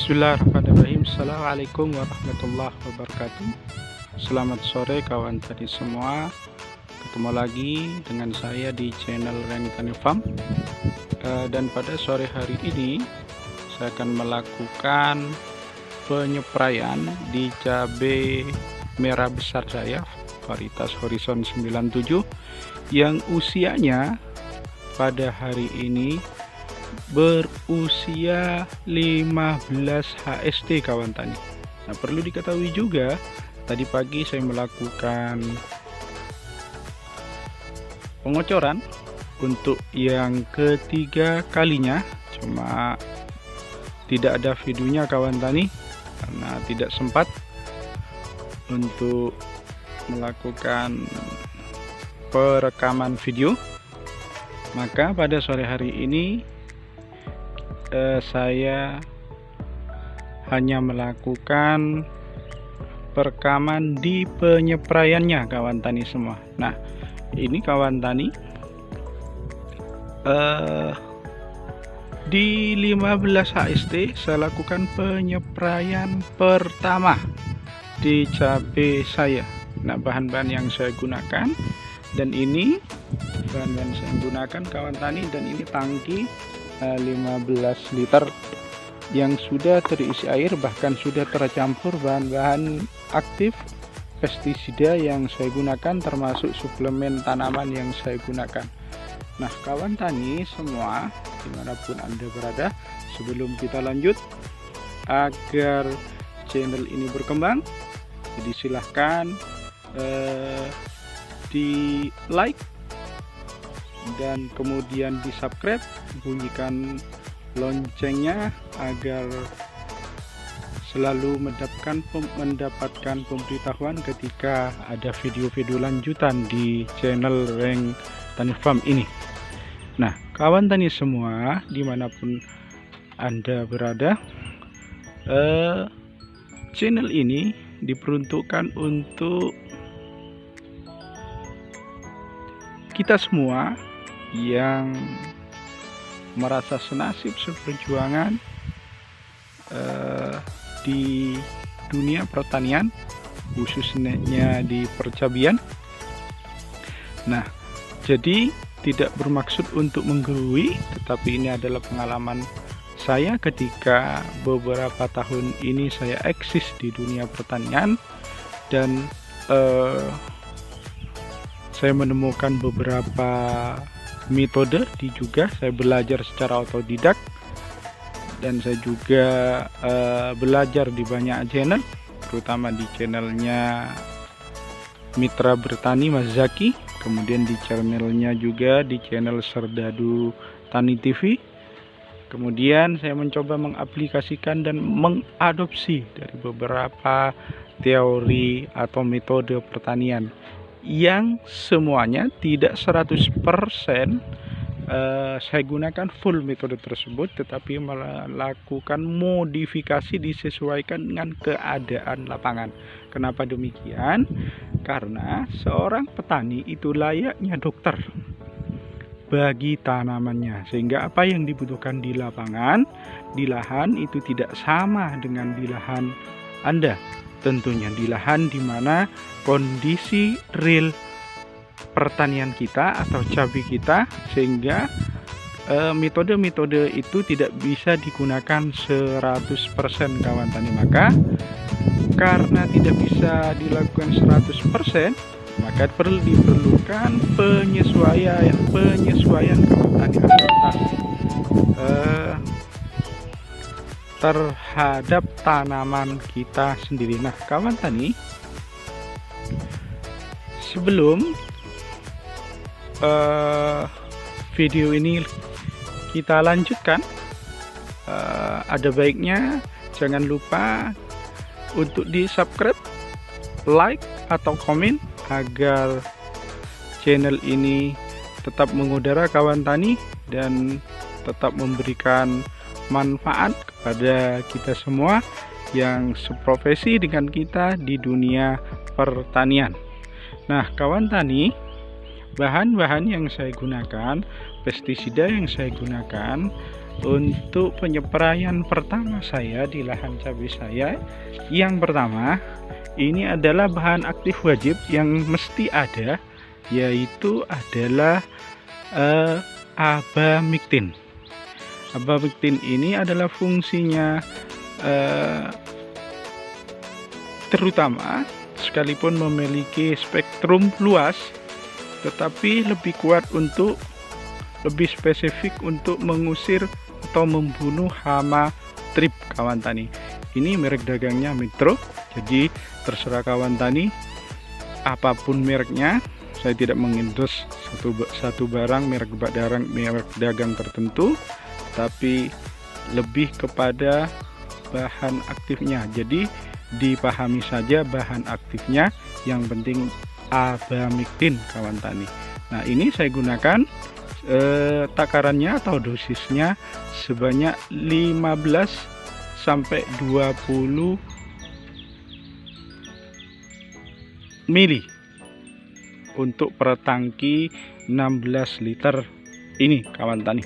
Bismillahirrahmanirrahim. Assalamualaikum warahmatullahi wabarakatuh. Selamat sore kawan tani semua. Ketemu lagi dengan saya di channel Reng Tani Farm. Dan pada sore hari ini saya akan melakukan penyepraian di cabai merah besar saya, varietas Horizon 97, yang usianya pada hari ini berusia 15 HST kawan tani. Nah, perlu diketahui juga tadi pagi saya melakukan pengocoran untuk yang ketiga kalinya, cuma tidak ada videonya kawan tani karena tidak sempat untuk melakukan perekaman video. Maka pada sore hari ini saya hanya melakukan perekaman di penyepraiannya kawan tani semua. Nah, ini kawan tani di 15 HST saya lakukan penyepraian pertama di cabai saya. Nah, bahan-bahan yang saya gunakan, dan ini bahan-bahan saya gunakan kawan tani, dan ini tangki 15 liter yang sudah terisi air, bahkan sudah tercampur bahan-bahan aktif pestisida yang saya gunakan, termasuk suplemen tanaman yang saya gunakan. Nah, kawan tani semua dimanapun Anda berada, sebelum kita lanjut, agar channel ini berkembang, jadi silahkan di like dan kemudian di subscribe, bunyikan loncengnya agar selalu mendapatkan pemberitahuan ketika ada video-video lanjutan di channel Reng Tani Farm ini. Nah, kawan tani semua dimanapun Anda berada, channel ini diperuntukkan untuk kita semua yang merasa senasib seperjuangan di dunia pertanian, khususnya di percabian. Nah, jadi tidak bermaksud untuk menggurui, tetapi ini adalah pengalaman saya ketika beberapa tahun ini saya eksis di dunia pertanian, dan saya menemukan beberapa metode juga saya belajar secara otodidak, dan saya juga belajar di banyak channel, terutama di channelnya Mitra Bertani Mas Zaki, kemudian di channelnya juga di channel Serdadu Tani TV. Kemudian saya mencoba mengaplikasikan dan mengadopsi dari beberapa teori atau metode pertanian yang semuanya tidak 100% saya gunakan full metode tersebut, tetapi melakukan modifikasi disesuaikan dengan keadaan lapangan. Kenapa demikian? Karena seorang petani itu layaknya dokter bagi tanamannya, sehingga apa yang dibutuhkan di lapangan, di lahan itu tidak sama dengan di lahan Anda. Tentunya di lahan di mana kondisi real pertanian kita atau cabai kita, sehingga metode-metode itu tidak bisa digunakan 100% kawan tani. Maka karena tidak bisa dilakukan 100%, maka diperlukan penyesuaian kawan tani, adaptasi terhadap tanaman kita sendiri. Nah, kawan tani, sebelum video ini kita lanjutkan, ada baiknya jangan lupa untuk di subscribe, like atau komen agar channel ini tetap mengudara kawan tani dan tetap memberikan manfaat kepada kita semua yang seprofesi dengan kita di dunia pertanian. Nah, kawan tani, bahan-bahan yang saya gunakan, pestisida yang saya gunakan untuk penyepraian pertama saya di lahan cabai saya. Yang pertama, ini adalah bahan aktif wajib yang mesti ada, yaitu adalah abamectin. Abamectin ini adalah fungsinya terutama, sekalipun memiliki spektrum luas, tetapi lebih kuat untuk lebih spesifik untuk mengusir atau membunuh hama trip, kawan tani. Ini merek dagangnya Metro, jadi terserah kawan tani apapun mereknya. Saya tidak mengendorse satu barang merek dagang tertentu, tapi lebih kepada bahan aktifnya. Jadi dipahami saja bahan aktifnya, yang penting abamectin, kawan tani. Nah, ini saya gunakan takarannya atau dosisnya sebanyak 15 sampai 20 mili untuk per tangki 16 liter ini, kawan tani.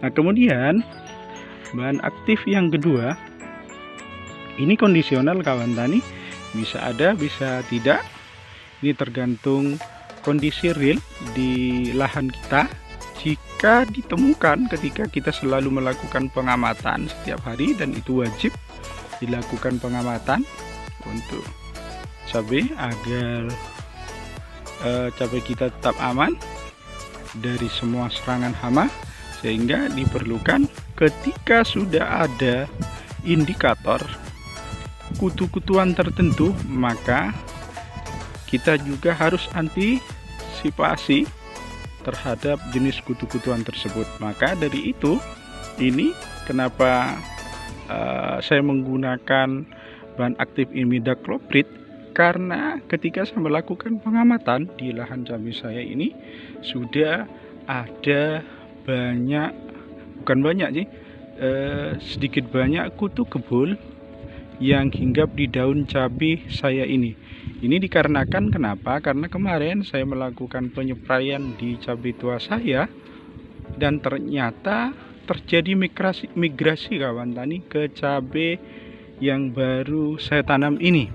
Nah, kemudian bahan aktif yang kedua, ini kondisional, kawan tani, bisa ada bisa tidak, ini tergantung kondisi real di lahan kita. Jika ditemukan ketika kita selalu melakukan pengamatan setiap hari, dan itu wajib dilakukan pengamatan untuk cabai agar cabai kita tetap aman dari semua serangan hama, sehingga diperlukan ketika sudah ada indikator kutu-kutuan tertentu, maka kita juga harus antisipasi terhadap jenis kutu-kutuan tersebut. Maka dari itu, ini kenapa saya menggunakan bahan aktif imidacloprid, karena ketika saya melakukan pengamatan di lahan cabai saya ini sudah ada sedikit banyak kutu kebul yang hinggap di daun cabai saya ini. Ini dikarenakan kenapa? Karena kemarin saya melakukan penyepraian di cabai tua saya, dan ternyata terjadi migrasi kawan tani ke cabai yang baru saya tanam ini.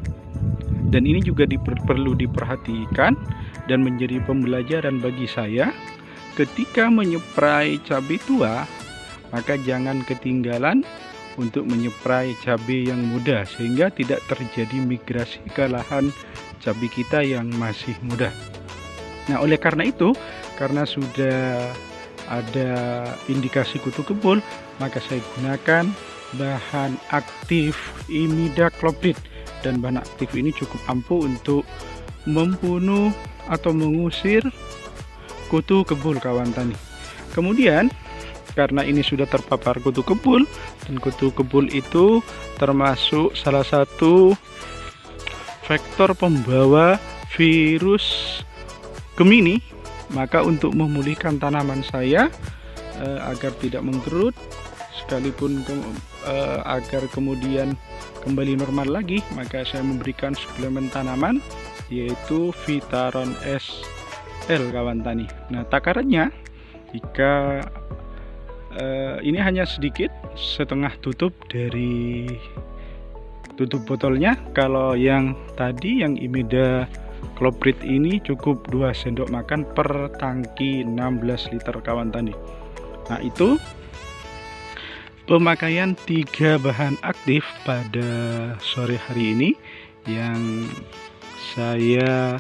Dan ini juga perlu diperhatikan dan menjadi pembelajaran bagi saya. Ketika menyeprai cabai tua, maka jangan ketinggalan untuk menyeprai cabai yang muda, sehingga tidak terjadi migrasi ke lahan cabai kita yang masih muda. Nah, oleh karena itu, karena sudah ada indikasi kutu kebul, maka saya gunakan bahan aktif imidacloprid, dan bahan aktif ini cukup ampuh untuk membunuh atau mengusir kutu kebul, kawan tani. Kemudian karena ini sudah terpapar kutu kebul, dan kutu kebul itu termasuk salah satu faktor pembawa virus Gemini, maka untuk memulihkan tanaman saya agar tidak menggerut, sekalipun agar kemudian kembali normal lagi, maka saya memberikan suplemen tanaman, yaitu Vitaron SL, kawan tani. Nah, takarannya, jika ini hanya sedikit, setengah tutup dari tutup botolnya. Kalau yang tadi, yang imidacloprid ini cukup 2 sendok makan per tangki 16 liter, kawan tani. Nah, itu pemakaian 3 bahan aktif pada sore hari ini yang saya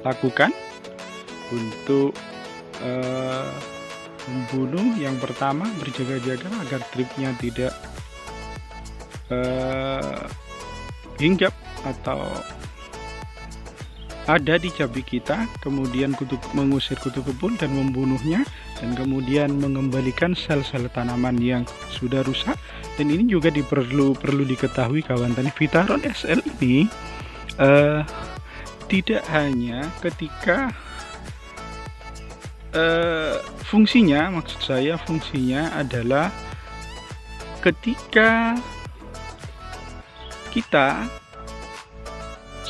lakukan untuk membunuh. Yang pertama, berjaga-jaga agar tripnya tidak hinggap atau ada di cabai kita, kemudian mengusir kutu kebul dan membunuhnya, dan kemudian mengembalikan sel-sel tanaman yang sudah rusak. Dan ini juga perlu diketahui, kawan tani, Vitaron SL ini tidak hanya ketika fungsinya, maksud saya fungsinya adalah ketika kita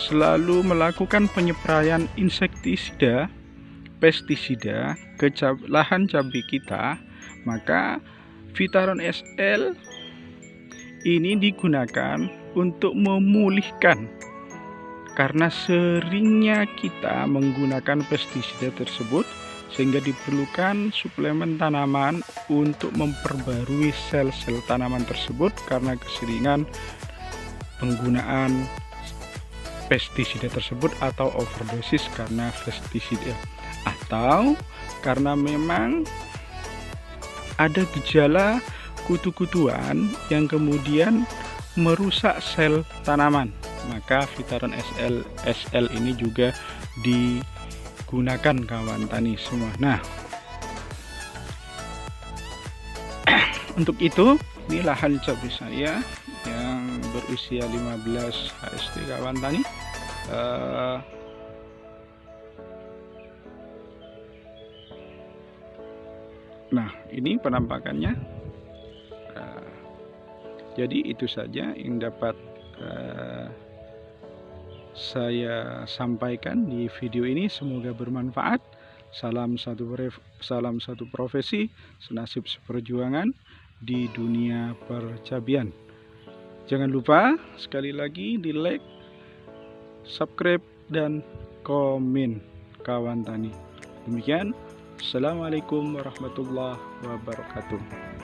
selalu melakukan penyepraian insektisida, pestisida ke lahan cabai kita, maka Vitaron SL ini digunakan untuk memulihkan, karena seringnya kita menggunakan pestisida tersebut sehingga diperlukan suplemen tanaman untuk memperbarui sel-sel tanaman tersebut karena keseringan penggunaan pestisida tersebut, atau overdosis karena pestisida, atau karena memang ada gejala kutu-kutuan yang kemudian merusak sel tanaman, maka Vitaron SL ini juga digunakan kawan tani semua. Nah, untuk itu ini lahan cabai saya yang berusia 15 HST kawan tani. Nah, ini penampakannya. Jadi itu saja yang dapat saya sampaikan di video ini. Semoga bermanfaat. Salam satu profesi, senasib seperjuangan di dunia percabian. Jangan lupa sekali lagi di like, subscribe, dan komen kawan tani. Demikian, assalamualaikum warahmatullahi wabarakatuh.